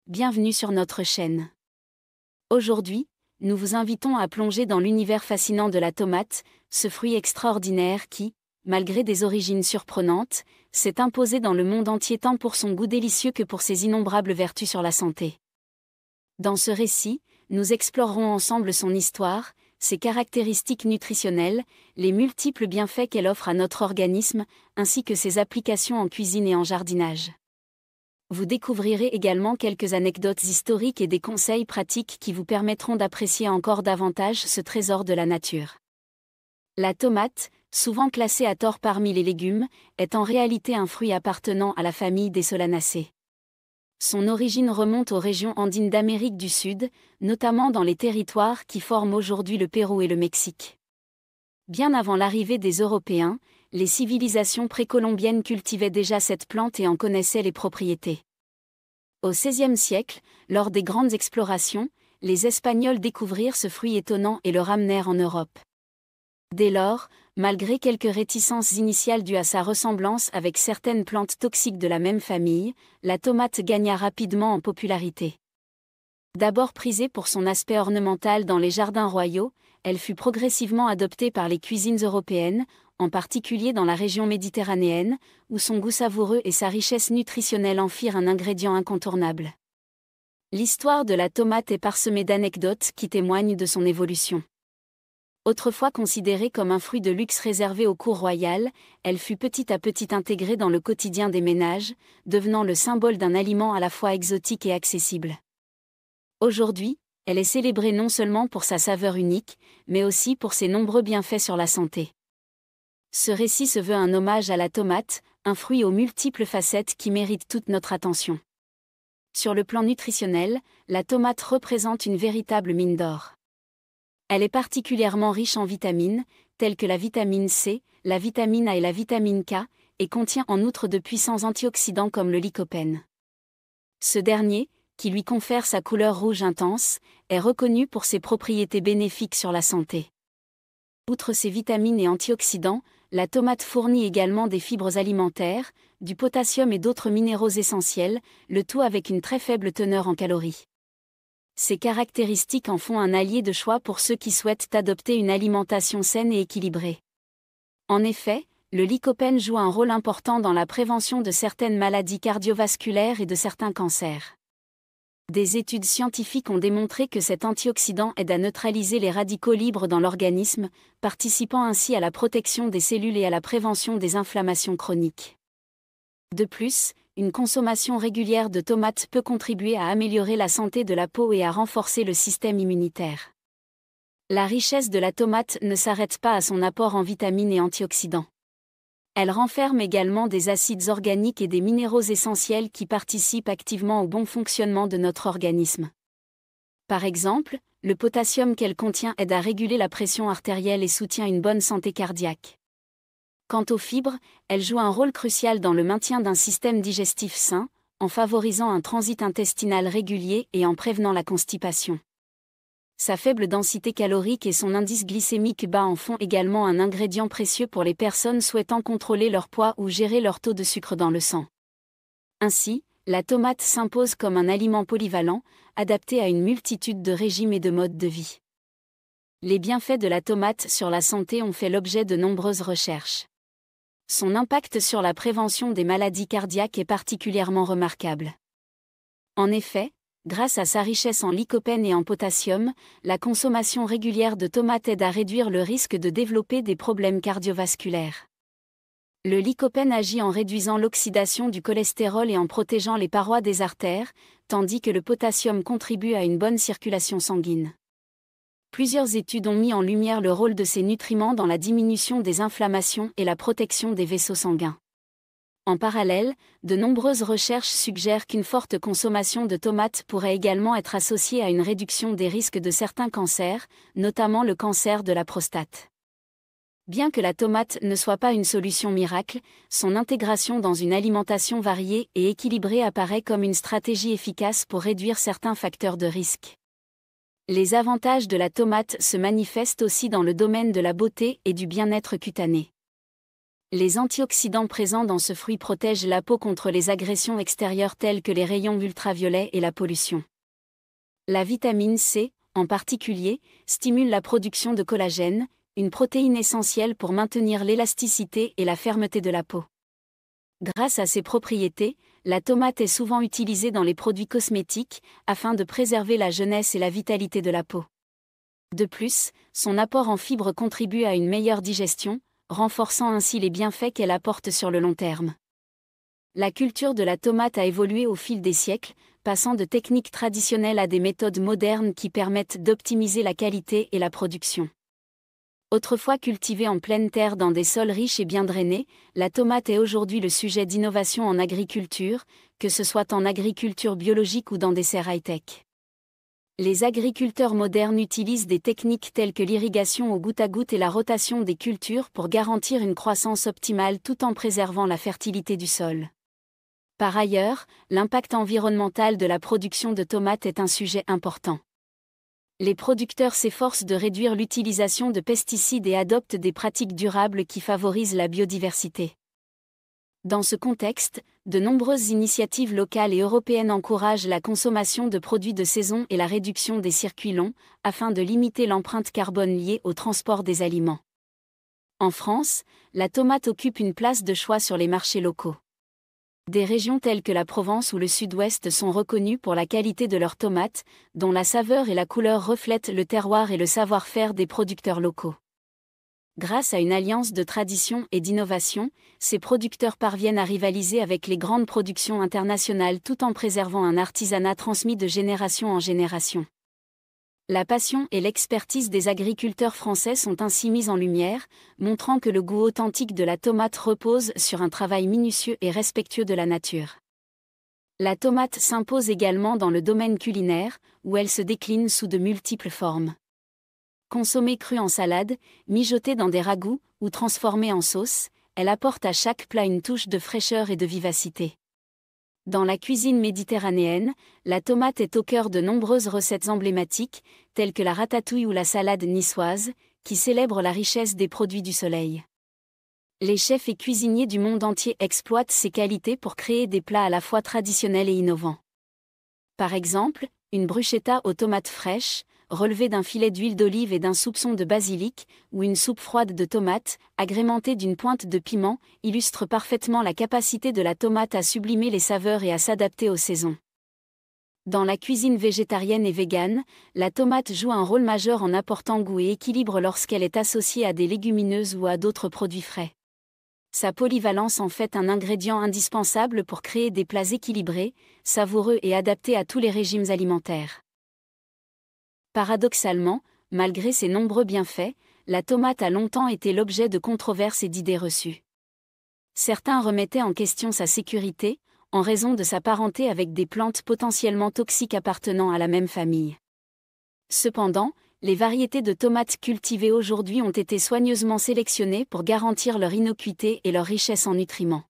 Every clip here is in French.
bienvenue sur notre chaîne. Aujourd'hui, nous vous invitons à plonger dans l'univers fascinant de la tomate, ce fruit extraordinaire qui, malgré des origines surprenantes, s'est imposé dans le monde entier tant pour son goût délicieux que pour ses innombrables vertus sur la santé. Dans ce récit, nous explorerons ensemble son histoire, ses caractéristiques nutritionnelles, les multiples bienfaits qu'elle offre à notre organisme, ainsi que ses applications en cuisine et en jardinage. Vous découvrirez également quelques anecdotes historiques et des conseils pratiques qui vous permettront d'apprécier encore davantage ce trésor de la nature. La tomate, souvent classée à tort parmi les légumes, est en réalité un fruit appartenant à la famille des Solanacées. Son origine remonte aux régions andines d'Amérique du Sud, notamment dans les territoires qui forment aujourd'hui le Pérou et le Mexique. Bien avant l'arrivée des Européens, les civilisations précolombiennes cultivaient déjà cette plante et en connaissaient les propriétés. Au XVIe siècle, lors des grandes explorations, les Espagnols découvrirent ce fruit étonnant et le ramenèrent en Europe. Dès lors, malgré quelques réticences initiales dues à sa ressemblance avec certaines plantes toxiques de la même famille, la tomate gagna rapidement en popularité. D'abord prisée pour son aspect ornemental dans les jardins royaux, elle fut progressivement adoptée par les cuisines européennes, en particulier dans la région méditerranéenne, où son goût savoureux et sa richesse nutritionnelle en firent un ingrédient incontournable. L'histoire de la tomate est parsemée d'anecdotes qui témoignent de son évolution. Autrefois considérée comme un fruit de luxe réservé aux cours royales, elle fut petit à petit intégrée dans le quotidien des ménages, devenant le symbole d'un aliment à la fois exotique et accessible. Aujourd'hui, elle est célébrée non seulement pour sa saveur unique, mais aussi pour ses nombreux bienfaits sur la santé. Ce récit se veut un hommage à la tomate, un fruit aux multiples facettes qui mérite toute notre attention. Sur le plan nutritionnel, la tomate représente une véritable mine d'or. Elle est particulièrement riche en vitamines, telles que la vitamine C, la vitamine A et la vitamine K, et contient en outre de puissants antioxydants comme le lycopène. Ce dernier, qui lui confère sa couleur rouge intense, est reconnu pour ses propriétés bénéfiques sur la santé. Outre ses vitamines et antioxydants, la tomate fournit également des fibres alimentaires, du potassium et d'autres minéraux essentiels, le tout avec une très faible teneur en calories. Ces caractéristiques en font un allié de choix pour ceux qui souhaitent adopter une alimentation saine et équilibrée. En effet, le lycopène joue un rôle important dans la prévention de certaines maladies cardiovasculaires et de certains cancers. Des études scientifiques ont démontré que cet antioxydant aide à neutraliser les radicaux libres dans l'organisme, participant ainsi à la protection des cellules et à la prévention des inflammations chroniques. De plus, une consommation régulière de tomates peut contribuer à améliorer la santé de la peau et à renforcer le système immunitaire. La richesse de la tomate ne s'arrête pas à son apport en vitamines et antioxydants. Elle renferme également des acides organiques et des minéraux essentiels qui participent activement au bon fonctionnement de notre organisme. Par exemple, le potassium qu'elle contient aide à réguler la pression artérielle et soutient une bonne santé cardiaque. Quant aux fibres, elles jouent un rôle crucial dans le maintien d'un système digestif sain, en favorisant un transit intestinal régulier et en prévenant la constipation. Sa faible densité calorique et son indice glycémique bas en font également un ingrédient précieux pour les personnes souhaitant contrôler leur poids ou gérer leur taux de sucre dans le sang. Ainsi, la tomate s'impose comme un aliment polyvalent, adapté à une multitude de régimes et de modes de vie. Les bienfaits de la tomate sur la santé ont fait l'objet de nombreuses recherches. Son impact sur la prévention des maladies cardiaques est particulièrement remarquable. En effet, grâce à sa richesse en lycopène et en potassium, la consommation régulière de tomates aide à réduire le risque de développer des problèmes cardiovasculaires. Le lycopène agit en réduisant l'oxydation du cholestérol et en protégeant les parois des artères, tandis que le potassium contribue à une bonne circulation sanguine. Plusieurs études ont mis en lumière le rôle de ces nutriments dans la diminution des inflammations et la protection des vaisseaux sanguins. En parallèle, de nombreuses recherches suggèrent qu'une forte consommation de tomates pourrait également être associée à une réduction des risques de certains cancers, notamment le cancer de la prostate. Bien que la tomate ne soit pas une solution miracle, son intégration dans une alimentation variée et équilibrée apparaît comme une stratégie efficace pour réduire certains facteurs de risque. Les avantages de la tomate se manifestent aussi dans le domaine de la beauté et du bien-être cutané. Les antioxydants présents dans ce fruit protègent la peau contre les agressions extérieures telles que les rayons ultraviolets et la pollution. La vitamine C, en particulier, stimule la production de collagène, une protéine essentielle pour maintenir l'élasticité et la fermeté de la peau. Grâce à ses propriétés, la tomate est souvent utilisée dans les produits cosmétiques, afin de préserver la jeunesse et la vitalité de la peau. De plus, son apport en fibres contribue à une meilleure digestion, renforçant ainsi les bienfaits qu'elle apporte sur le long terme. La culture de la tomate a évolué au fil des siècles, passant de techniques traditionnelles à des méthodes modernes qui permettent d'optimiser la qualité et la production. Autrefois cultivée en pleine terre dans des sols riches et bien drainés, la tomate est aujourd'hui le sujet d'innovation en agriculture, que ce soit en agriculture biologique ou dans des serres high-tech. Les agriculteurs modernes utilisent des techniques telles que l'irrigation au goutte-à-goutte et la rotation des cultures pour garantir une croissance optimale tout en préservant la fertilité du sol. Par ailleurs, l'impact environnemental de la production de tomates est un sujet important. Les producteurs s'efforcent de réduire l'utilisation de pesticides et adoptent des pratiques durables qui favorisent la biodiversité. Dans ce contexte, de nombreuses initiatives locales et européennes encouragent la consommation de produits de saison et la réduction des circuits longs, afin de limiter l'empreinte carbone liée au transport des aliments. En France, la tomate occupe une place de choix sur les marchés locaux. Des régions telles que la Provence ou le Sud-Ouest sont reconnues pour la qualité de leurs tomates, dont la saveur et la couleur reflètent le terroir et le savoir-faire des producteurs locaux. Grâce à une alliance de tradition et d'innovation, ces producteurs parviennent à rivaliser avec les grandes productions internationales tout en préservant un artisanat transmis de génération en génération. La passion et l'expertise des agriculteurs français sont ainsi mises en lumière, montrant que le goût authentique de la tomate repose sur un travail minutieux et respectueux de la nature. La tomate s'impose également dans le domaine culinaire, où elle se décline sous de multiples formes. Consommée crue en salade, mijotée dans des ragoûts, ou transformée en sauce, elle apporte à chaque plat une touche de fraîcheur et de vivacité. Dans la cuisine méditerranéenne, la tomate est au cœur de nombreuses recettes emblématiques, telles que la ratatouille ou la salade niçoise, qui célèbrent la richesse des produits du soleil. Les chefs et cuisiniers du monde entier exploitent ces qualités pour créer des plats à la fois traditionnels et innovants. Par exemple, une bruschetta aux tomates fraîches, relevée d'un filet d'huile d'olive et d'un soupçon de basilic, ou une soupe froide de tomates, agrémentée d'une pointe de piment, illustre parfaitement la capacité de la tomate à sublimer les saveurs et à s'adapter aux saisons. Dans la cuisine végétarienne et végane, la tomate joue un rôle majeur en apportant goût et équilibre lorsqu'elle est associée à des légumineuses ou à d'autres produits frais. Sa polyvalence en fait un ingrédient indispensable pour créer des plats équilibrés, savoureux et adaptés à tous les régimes alimentaires. Paradoxalement, malgré ses nombreux bienfaits, la tomate a longtemps été l'objet de controverses et d'idées reçues. Certains remettaient en question sa sécurité, en raison de sa parenté avec des plantes potentiellement toxiques appartenant à la même famille. Cependant, les variétés de tomates cultivées aujourd'hui ont été soigneusement sélectionnées pour garantir leur innocuité et leur richesse en nutriments.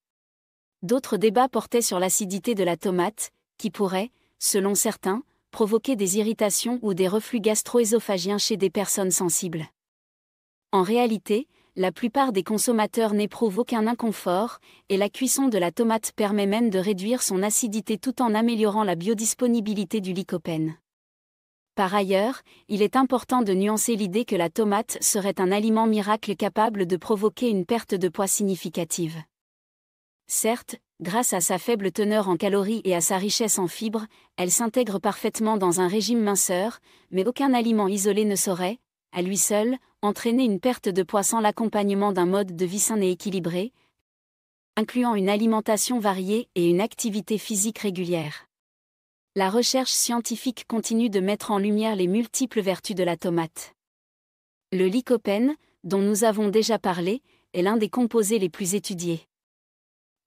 D'autres débats portaient sur l'acidité de la tomate, qui pourrait, selon certains, provoquer des irritations ou des reflux gastro-œsophagiens chez des personnes sensibles. En réalité, la plupart des consommateurs n'éprouvent aucun inconfort, et la cuisson de la tomate permet même de réduire son acidité tout en améliorant la biodisponibilité du lycopène. Par ailleurs, il est important de nuancer l'idée que la tomate serait un aliment miracle capable de provoquer une perte de poids significative. Certes, grâce à sa faible teneur en calories et à sa richesse en fibres, elle s'intègre parfaitement dans un régime minceur, mais aucun aliment isolé ne saurait, à lui seul, entraîner une perte de poids sans l'accompagnement d'un mode de vie sain et équilibré, incluant une alimentation variée et une activité physique régulière. La recherche scientifique continue de mettre en lumière les multiples vertus de la tomate. Le lycopène, dont nous avons déjà parlé, est l'un des composés les plus étudiés.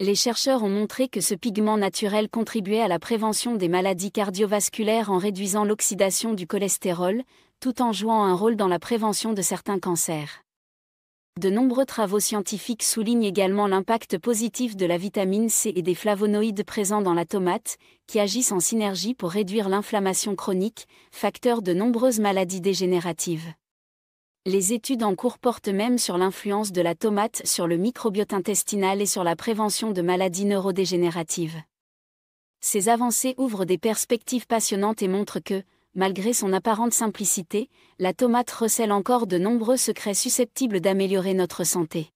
Les chercheurs ont montré que ce pigment naturel contribuait à la prévention des maladies cardiovasculaires en réduisant l'oxydation du cholestérol, tout en jouant un rôle dans la prévention de certains cancers. De nombreux travaux scientifiques soulignent également l'impact positif de la vitamine C et des flavonoïdes présents dans la tomate, qui agissent en synergie pour réduire l'inflammation chronique, facteur de nombreuses maladies dégénératives. Les études en cours portent même sur l'influence de la tomate sur le microbiote intestinal et sur la prévention de maladies neurodégénératives. Ces avancées ouvrent des perspectives passionnantes et montrent que, malgré son apparente simplicité, la tomate recèle encore de nombreux secrets susceptibles d'améliorer notre santé.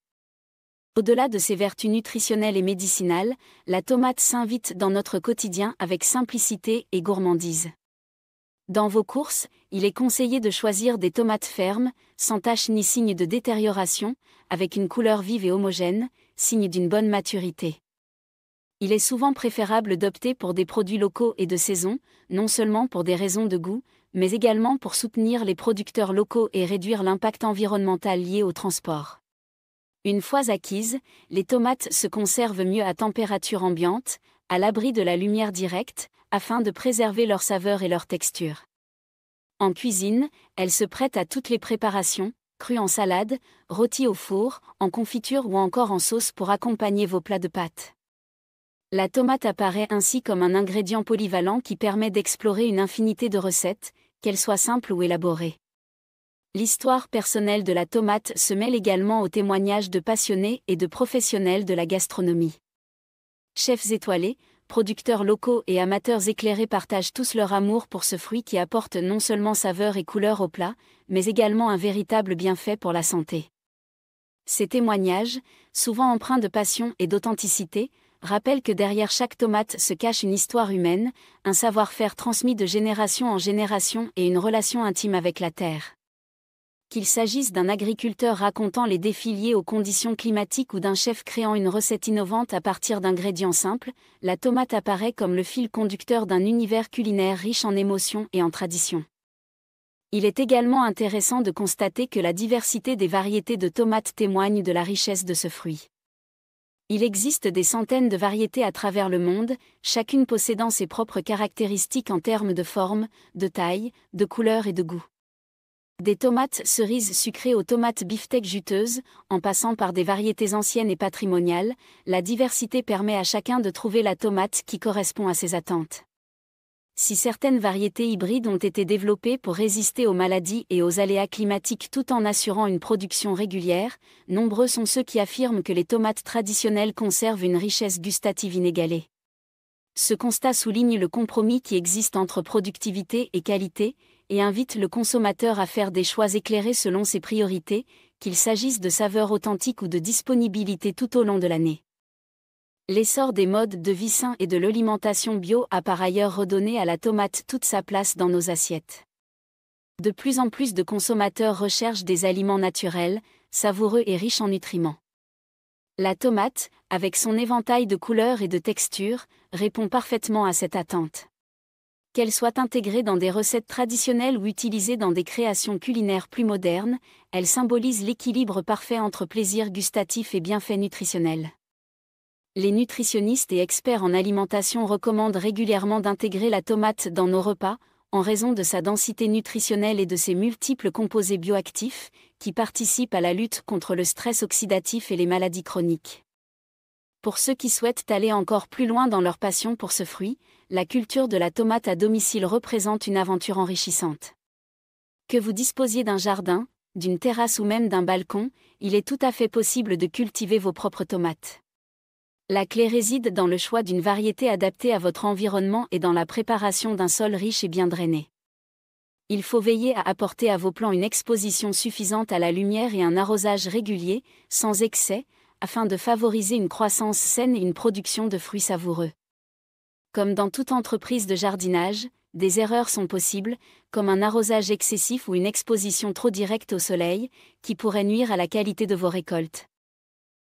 Au-delà de ses vertus nutritionnelles et médicinales, la tomate s'invite dans notre quotidien avec simplicité et gourmandise. Dans vos courses, il est conseillé de choisir des tomates fermes, sans taches ni signes de détérioration, avec une couleur vive et homogène, signe d'une bonne maturité. Il est souvent préférable d'opter pour des produits locaux et de saison, non seulement pour des raisons de goût, mais également pour soutenir les producteurs locaux et réduire l'impact environnemental lié au transport. Une fois acquises, les tomates se conservent mieux à température ambiante, à l'abri de la lumière directe, afin de préserver leur saveur et leur texture. En cuisine, elles se prêtent à toutes les préparations, crues en salade, rôties au four, en confiture ou encore en sauce pour accompagner vos plats de pâtes. La tomate apparaît ainsi comme un ingrédient polyvalent qui permet d'explorer une infinité de recettes, qu'elles soient simples ou élaborées. L'histoire personnelle de la tomate se mêle également aux témoignages de passionnés et de professionnels de la gastronomie. Chefs étoilés, producteurs locaux et amateurs éclairés partagent tous leur amour pour ce fruit qui apporte non seulement saveur et couleur au plat, mais également un véritable bienfait pour la santé. Ces témoignages, souvent empreints de passion et d'authenticité, rappellent que derrière chaque tomate se cache une histoire humaine, un savoir-faire transmis de génération en génération et une relation intime avec la terre. Qu'il s'agisse d'un agriculteur racontant les défis liés aux conditions climatiques ou d'un chef créant une recette innovante à partir d'ingrédients simples, la tomate apparaît comme le fil conducteur d'un univers culinaire riche en émotions et en traditions. Il est également intéressant de constater que la diversité des variétés de tomates témoigne de la richesse de ce fruit. Il existe des centaines de variétés à travers le monde, chacune possédant ses propres caractéristiques en termes de forme, de taille, de couleur et de goût. Des tomates cerises sucrées aux tomates beefsteak juteuses, en passant par des variétés anciennes et patrimoniales, la diversité permet à chacun de trouver la tomate qui correspond à ses attentes. Si certaines variétés hybrides ont été développées pour résister aux maladies et aux aléas climatiques tout en assurant une production régulière, nombreux sont ceux qui affirment que les tomates traditionnelles conservent une richesse gustative inégalée. Ce constat souligne le compromis qui existe entre productivité et qualité, et invite le consommateur à faire des choix éclairés selon ses priorités, qu'il s'agisse de saveurs authentiques ou de disponibilité tout au long de l'année. L'essor des modes de vie sains et de l'alimentation bio a par ailleurs redonné à la tomate toute sa place dans nos assiettes. De plus en plus de consommateurs recherchent des aliments naturels, savoureux et riches en nutriments. La tomate, avec son éventail de couleurs et de textures, répond parfaitement à cette attente. Qu'elle soit intégrée dans des recettes traditionnelles ou utilisée dans des créations culinaires plus modernes, elle symbolise l'équilibre parfait entre plaisir gustatif et bienfaits nutritionnels. Les nutritionnistes et experts en alimentation recommandent régulièrement d'intégrer la tomate dans nos repas, en raison de sa densité nutritionnelle et de ses multiples composés bioactifs, qui participent à la lutte contre le stress oxydatif et les maladies chroniques. Pour ceux qui souhaitent aller encore plus loin dans leur passion pour ce fruit, la culture de la tomate à domicile représente une aventure enrichissante. Que vous disposiez d'un jardin, d'une terrasse ou même d'un balcon, il est tout à fait possible de cultiver vos propres tomates. La clé réside dans le choix d'une variété adaptée à votre environnement et dans la préparation d'un sol riche et bien drainé. Il faut veiller à apporter à vos plants une exposition suffisante à la lumière et un arrosage régulier, sans excès, afin de favoriser une croissance saine et une production de fruits savoureux. Comme dans toute entreprise de jardinage, des erreurs sont possibles, comme un arrosage excessif ou une exposition trop directe au soleil, qui pourrait nuire à la qualité de vos récoltes.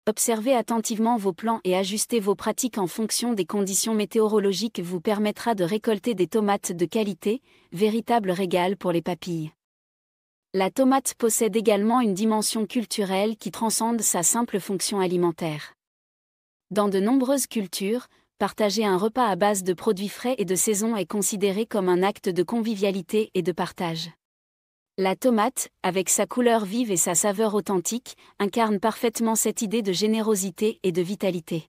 Observez attentivement vos plants et ajustez vos pratiques en fonction des conditions météorologiques vous permettra de récolter des tomates de qualité, véritable régal pour les papilles. La tomate possède également une dimension culturelle qui transcende sa simple fonction alimentaire. Dans de nombreuses cultures, partager un repas à base de produits frais et de saison est considéré comme un acte de convivialité et de partage. La tomate, avec sa couleur vive et sa saveur authentique, incarne parfaitement cette idée de générosité et de vitalité.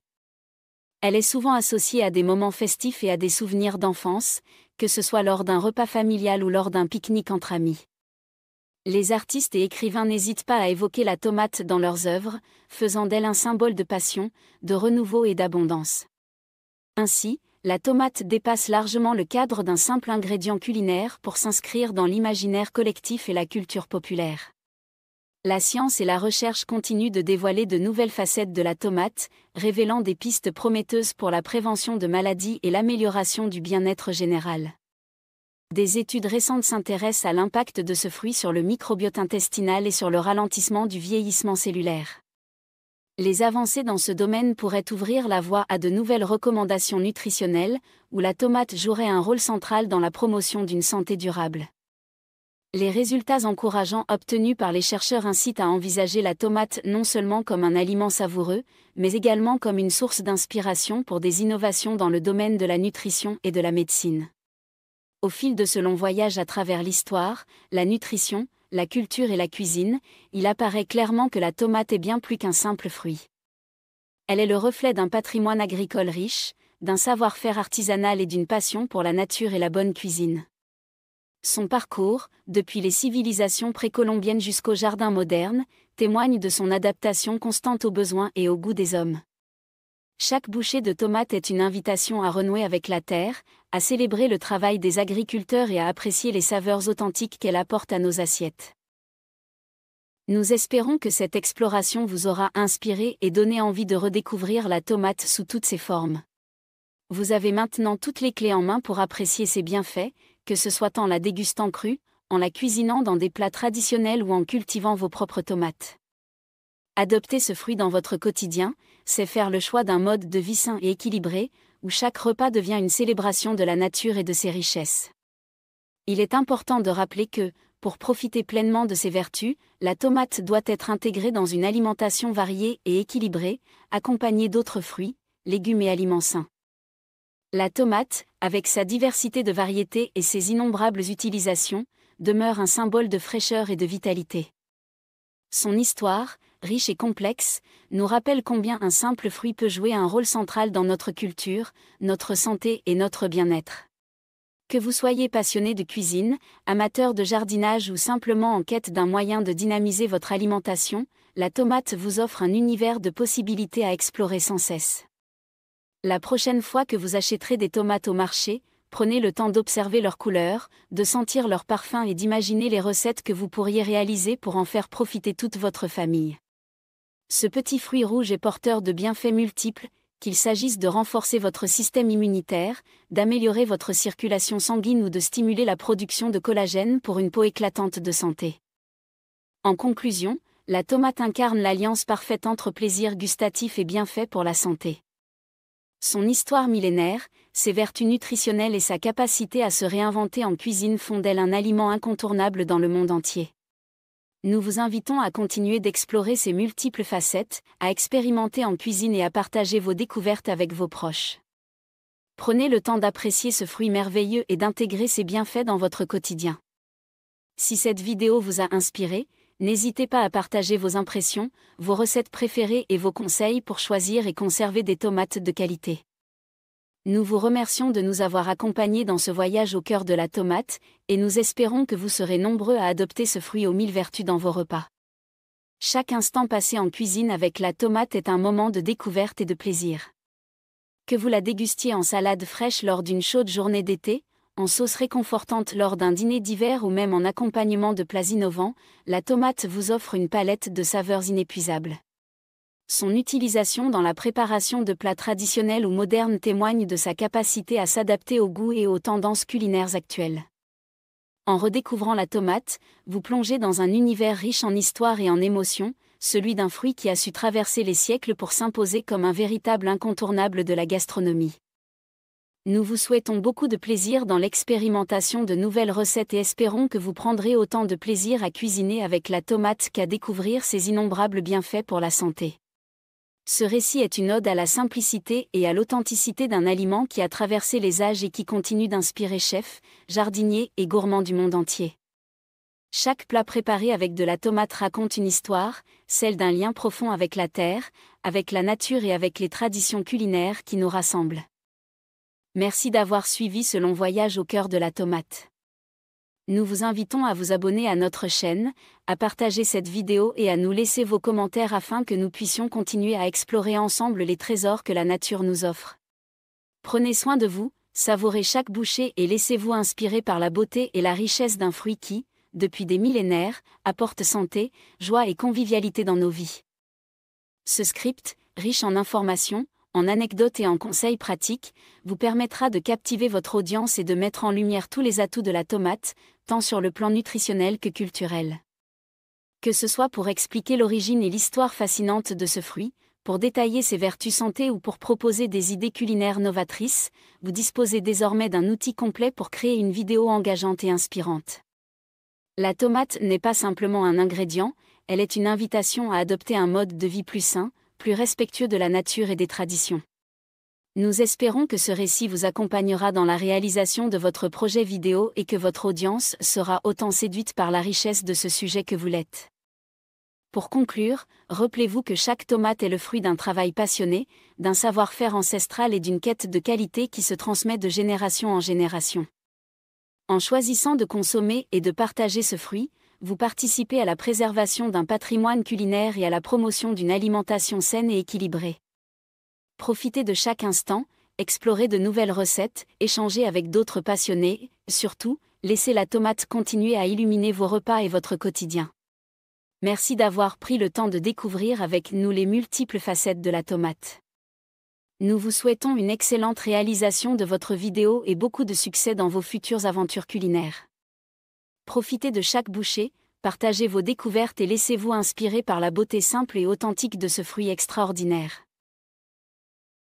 Elle est souvent associée à des moments festifs et à des souvenirs d'enfance, que ce soit lors d'un repas familial ou lors d'un pique-nique entre amis. Les artistes et écrivains n'hésitent pas à évoquer la tomate dans leurs œuvres, faisant d'elle un symbole de passion, de renouveau et d'abondance. Ainsi, la tomate dépasse largement le cadre d'un simple ingrédient culinaire pour s'inscrire dans l'imaginaire collectif et la culture populaire. La science et la recherche continuent de dévoiler de nouvelles facettes de la tomate, révélant des pistes prometteuses pour la prévention de maladies et l'amélioration du bien-être général. Des études récentes s'intéressent à l'impact de ce fruit sur le microbiote intestinal et sur le ralentissement du vieillissement cellulaire. Les avancées dans ce domaine pourraient ouvrir la voie à de nouvelles recommandations nutritionnelles, où la tomate jouerait un rôle central dans la promotion d'une santé durable. Les résultats encourageants obtenus par les chercheurs incitent à envisager la tomate non seulement comme un aliment savoureux, mais également comme une source d'inspiration pour des innovations dans le domaine de la nutrition et de la médecine. Au fil de ce long voyage à travers l'histoire, la nutrition, la culture et la cuisine, il apparaît clairement que la tomate est bien plus qu'un simple fruit. Elle est le reflet d'un patrimoine agricole riche, d'un savoir-faire artisanal et d'une passion pour la nature et la bonne cuisine. Son parcours, depuis les civilisations précolombiennes jusqu'aux jardins modernes, témoigne de son adaptation constante aux besoins et aux goûts des hommes. Chaque bouchée de tomate est une invitation à renouer avec la terre, à célébrer le travail des agriculteurs et à apprécier les saveurs authentiques qu'elle apporte à nos assiettes. Nous espérons que cette exploration vous aura inspiré et donné envie de redécouvrir la tomate sous toutes ses formes. Vous avez maintenant toutes les clés en main pour apprécier ses bienfaits, que ce soit en la dégustant crue, en la cuisinant dans des plats traditionnels ou en cultivant vos propres tomates. Adopter ce fruit dans votre quotidien, c'est faire le choix d'un mode de vie sain et équilibré, où chaque repas devient une célébration de la nature et de ses richesses. Il est important de rappeler que, pour profiter pleinement de ses vertus, la tomate doit être intégrée dans une alimentation variée et équilibrée, accompagnée d'autres fruits, légumes et aliments sains. La tomate, avec sa diversité de variétés et ses innombrables utilisations, demeure un symbole de fraîcheur et de vitalité. Son histoire, riche et complexe, nous rappelle combien un simple fruit peut jouer un rôle central dans notre culture, notre santé et notre bien-être. Que vous soyez passionné de cuisine, amateur de jardinage ou simplement en quête d'un moyen de dynamiser votre alimentation, la tomate vous offre un univers de possibilités à explorer sans cesse. La prochaine fois que vous achèterez des tomates au marché, prenez le temps d'observer leur couleur, de sentir leur parfum et d'imaginer les recettes que vous pourriez réaliser pour en faire profiter toute votre famille. Ce petit fruit rouge est porteur de bienfaits multiples, qu'il s'agisse de renforcer votre système immunitaire, d'améliorer votre circulation sanguine ou de stimuler la production de collagène pour une peau éclatante de santé. En conclusion, la tomate incarne l'alliance parfaite entre plaisir gustatif et bienfaits pour la santé. Son histoire millénaire, ses vertus nutritionnelles et sa capacité à se réinventer en cuisine font d'elle un aliment incontournable dans le monde entier. Nous vous invitons à continuer d'explorer ses multiples facettes, à expérimenter en cuisine et à partager vos découvertes avec vos proches. Prenez le temps d'apprécier ce fruit merveilleux et d'intégrer ses bienfaits dans votre quotidien. Si cette vidéo vous a inspiré, n'hésitez pas à partager vos impressions, vos recettes préférées et vos conseils pour choisir et conserver des tomates de qualité. Nous vous remercions de nous avoir accompagnés dans ce voyage au cœur de la tomate, et nous espérons que vous serez nombreux à adopter ce fruit aux 1000 vertus dans vos repas. Chaque instant passé en cuisine avec la tomate est un moment de découverte et de plaisir. Que vous la dégustiez en salade fraîche lors d'une chaude journée d'été, en sauce réconfortante lors d'un dîner d'hiver ou même en accompagnement de plats innovants, la tomate vous offre une palette de saveurs inépuisables. Son utilisation dans la préparation de plats traditionnels ou modernes témoigne de sa capacité à s'adapter aux goûts et aux tendances culinaires actuelles. En redécouvrant la tomate, vous plongez dans un univers riche en histoire et en émotions, celui d'un fruit qui a su traverser les siècles pour s'imposer comme un véritable incontournable de la gastronomie. Nous vous souhaitons beaucoup de plaisir dans l'expérimentation de nouvelles recettes et espérons que vous prendrez autant de plaisir à cuisiner avec la tomate qu'à découvrir ses innombrables bienfaits pour la santé. Ce récit est une ode à la simplicité et à l'authenticité d'un aliment qui a traversé les âges et qui continue d'inspirer chefs, jardiniers et gourmands du monde entier. Chaque plat préparé avec de la tomate raconte une histoire, celle d'un lien profond avec la terre, avec la nature et avec les traditions culinaires qui nous rassemblent. Merci d'avoir suivi ce long voyage au cœur de la tomate. Nous vous invitons à vous abonner à notre chaîne, à partager cette vidéo et à nous laisser vos commentaires afin que nous puissions continuer à explorer ensemble les trésors que la nature nous offre. Prenez soin de vous, savourez chaque bouchée et laissez-vous inspirer par la beauté et la richesse d'un fruit qui, depuis des millénaires, apporte santé, joie et convivialité dans nos vies. Ce script, riche en informations, en anecdotes et en conseils pratiques, vous permettra de captiver votre audience et de mettre en lumière tous les atouts de la tomate, tant sur le plan nutritionnel que culturel. Que ce soit pour expliquer l'origine et l'histoire fascinante de ce fruit, pour détailler ses vertus santé ou pour proposer des idées culinaires novatrices, vous disposez désormais d'un outil complet pour créer une vidéo engageante et inspirante. La tomate n'est pas simplement un ingrédient, elle est une invitation à adopter un mode de vie plus sain, plus respectueux de la nature et des traditions. Nous espérons que ce récit vous accompagnera dans la réalisation de votre projet vidéo et que votre audience sera autant séduite par la richesse de ce sujet que vous l'êtes. Pour conclure, rappelez-vous que chaque tomate est le fruit d'un travail passionné, d'un savoir-faire ancestral et d'une quête de qualité qui se transmet de génération en génération. En choisissant de consommer et de partager ce fruit, vous participez à la préservation d'un patrimoine culinaire et à la promotion d'une alimentation saine et équilibrée. Profitez de chaque instant, explorez de nouvelles recettes, échangez avec d'autres passionnés, surtout, laissez la tomate continuer à illuminer vos repas et votre quotidien. Merci d'avoir pris le temps de découvrir avec nous les multiples facettes de la tomate. Nous vous souhaitons une excellente réalisation de votre vidéo et beaucoup de succès dans vos futures aventures culinaires. Profitez de chaque bouchée, partagez vos découvertes et laissez-vous inspirer par la beauté simple et authentique de ce fruit extraordinaire.